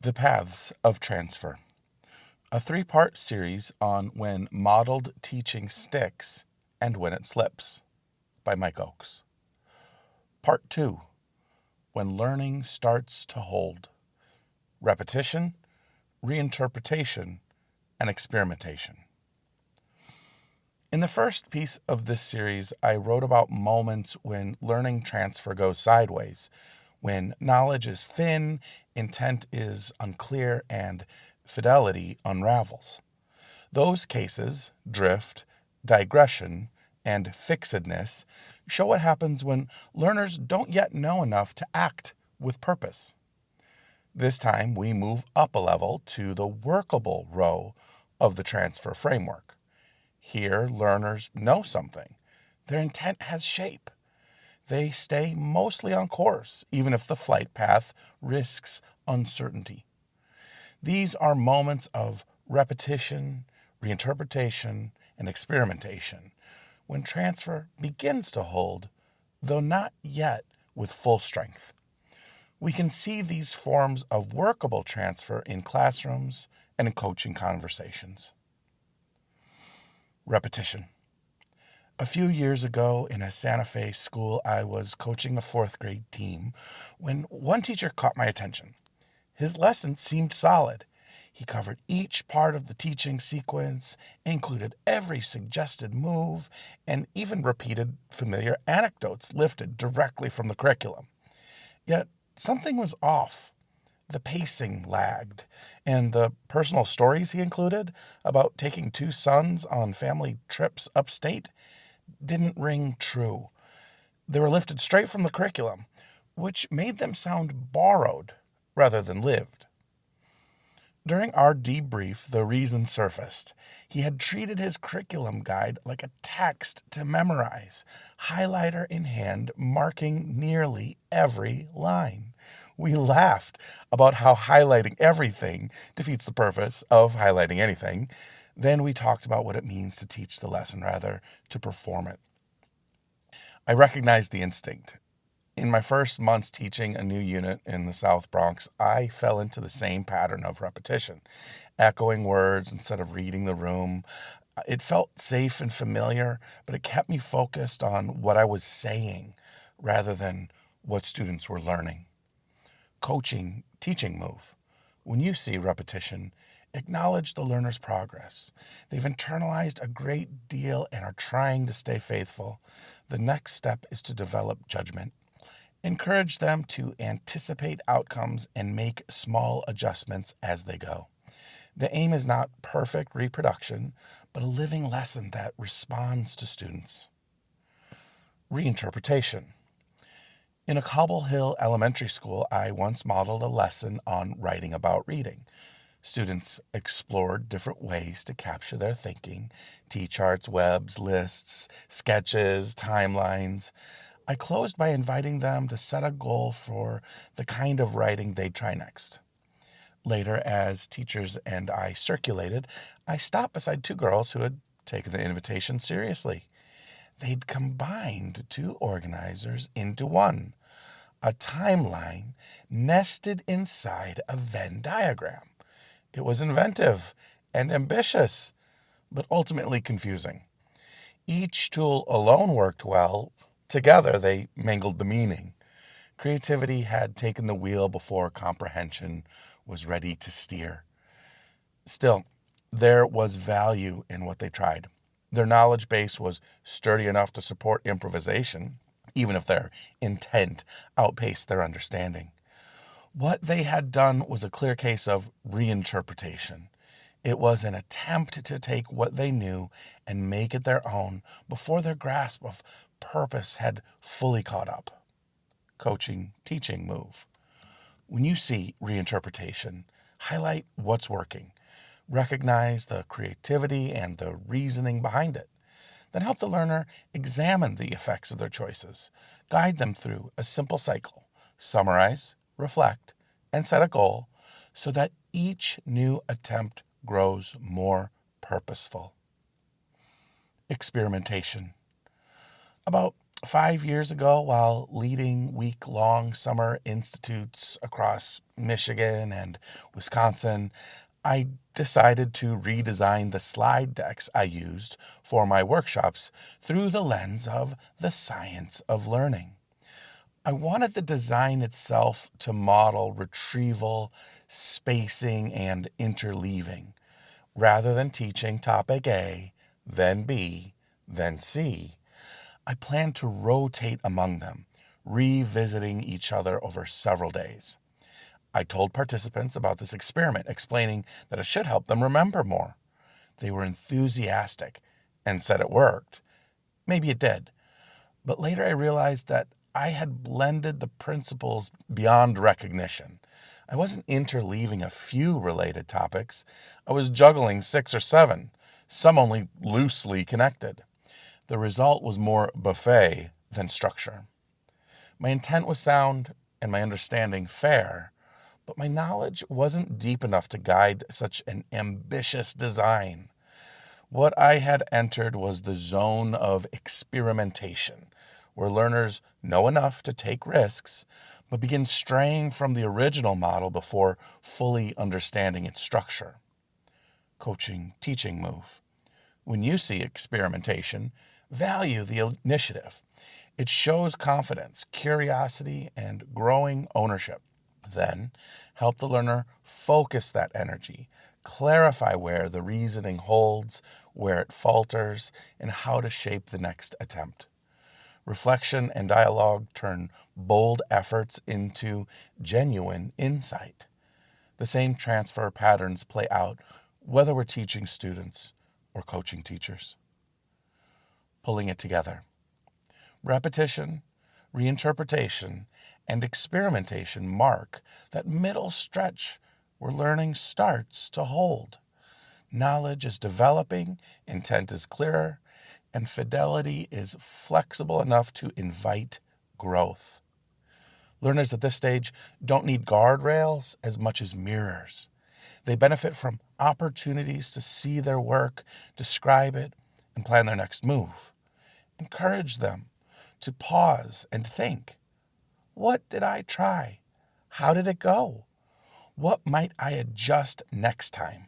The Paths of Transfer, a three-part series on when modeled teaching sticks and when it slips, by Mike Ochs. Part 2, when learning starts to hold, repetition, reinterpretation, and experimentation. In the first piece of this series, I wrote about moments when learning transfer goes sideways, when knowledge is thin, intent is unclear, and fidelity unravels. Those cases, drift, digression, and fixedness, show what happens when learners don't yet know enough to act with purpose. This time, we move up a level to the workable row of the transfer framework. Here, learners know something. Their intent has shape. They stay mostly on course, even if the flight path risks uncertainty. These are moments of repetition, reinterpretation, and experimentation, when transfer begins to hold, though not yet with full strength. We can see these forms of workable transfer in classrooms and in coaching conversations. Repetition. A few years ago in a Santa Fe school, I was coaching a fourth grade team when one teacher caught my attention. His lesson seemed solid. He covered each part of the teaching sequence, included every suggested move, and even repeated familiar anecdotes lifted directly from the curriculum. Yet something was off. The pacing lagged, and the personal stories he included about taking two sons on family trips upstate didn't ring true. They were lifted straight from the curriculum, which made them sound borrowed rather than lived. During our debrief, the reason surfaced. He had treated his curriculum guide like a text to memorize, highlighter in hand, marking nearly every line. We laughed about how highlighting everything defeats the purpose of highlighting anything. Then we talked about what it means to teach the lesson rather to perform it. I recognized the instinct. In my first months teaching a new unit in the South Bronx, I fell into the same pattern of repetition, echoing words instead of reading the room. It felt safe and familiar, but it kept me focused on what I was saying rather than what students were learning. Coaching, teaching move. When you see repetition, acknowledge the learner's progress. They've internalized a great deal and are trying to stay faithful. The next step is to develop judgment. Encourage them to anticipate outcomes and make small adjustments as they go. The aim is not perfect reproduction, but a living lesson that responds to students. Reinterpretation. In a Cobble Hill elementary school, I once modeled a lesson on writing about reading. Students explored different ways to capture their thinking: T-charts, webs, lists, sketches, timelines. I closed by inviting them to set a goal for the kind of writing they'd try next. Later, as teachers and I circulated, I stopped beside two girls who had taken the invitation seriously. They'd combined two organizers into one, a timeline nested inside a Venn diagram. It was inventive and ambitious, but ultimately confusing. Each tool alone worked well. Together, they mangled the meaning. Creativity had taken the wheel before comprehension was ready to steer. Still, there was value in what they tried. Their knowledge base was sturdy enough to support improvisation, even if their intent outpaced their understanding. What they had done was a clear case of reinterpretation. It was an attempt to take what they knew and make it their own before their grasp of purpose had fully caught up. Coaching, teaching move. When you see reinterpretation, highlight what's working. Recognize the creativity and the reasoning behind it. Then help the learner examine the effects of their choices. Guide them through a simple cycle. Summarize, reflect, and set a goal so that each new attempt grows more purposeful. Experimentation. About 5 years ago, while leading week-long summer institutes across Michigan and Wisconsin, I decided to redesign the slide decks I used for my workshops through the lens of the science of learning. I wanted the design itself to model retrieval, spacing, and interleaving, rather than teaching topic A, then B, then C. I plan to rotate among them, revisiting each other over several days. I told participants about this experiment, explaining that it should help them remember more. They were enthusiastic and said it worked. Maybe it did. But later I realized that I had blended the principles beyond recognition. I wasn't interleaving a few related topics. I was juggling 6 or 7, some only loosely connected. The result was more buffet than structure. My intent was sound and my understanding fair, but my knowledge wasn't deep enough to guide such an ambitious design. What I had entered was the zone of experimentation, where learners know enough to take risks, but begin straying from the original model before fully understanding its structure. Coaching, teaching move. When you see experimentation, value the initiative. It shows confidence, curiosity, and growing ownership. Then, help the learner focus that energy, clarify where the reasoning holds, where it falters, and how to shape the next attempt. Reflection and dialogue turn bold efforts into genuine insight. The same transfer patterns play out whether we're teaching students or coaching teachers. Pulling it together. Repetition, reinterpretation, and experimentation mark that middle stretch where learning starts to hold. Knowledge is developing, intent is clearer, and fidelity is flexible enough to invite growth. Learners at this stage don't need guardrails as much as mirrors. They benefit from opportunities to see their work, describe it, and plan their next move. Encourage them to pause and think. What did I try? How did it go? What might I adjust next time?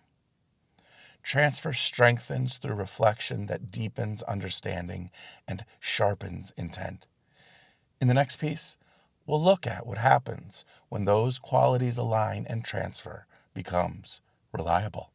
Transfer strengthens through reflection that deepens understanding and sharpens intent. In the next piece, we'll look at what happens when those qualities align and transfer becomes reliable.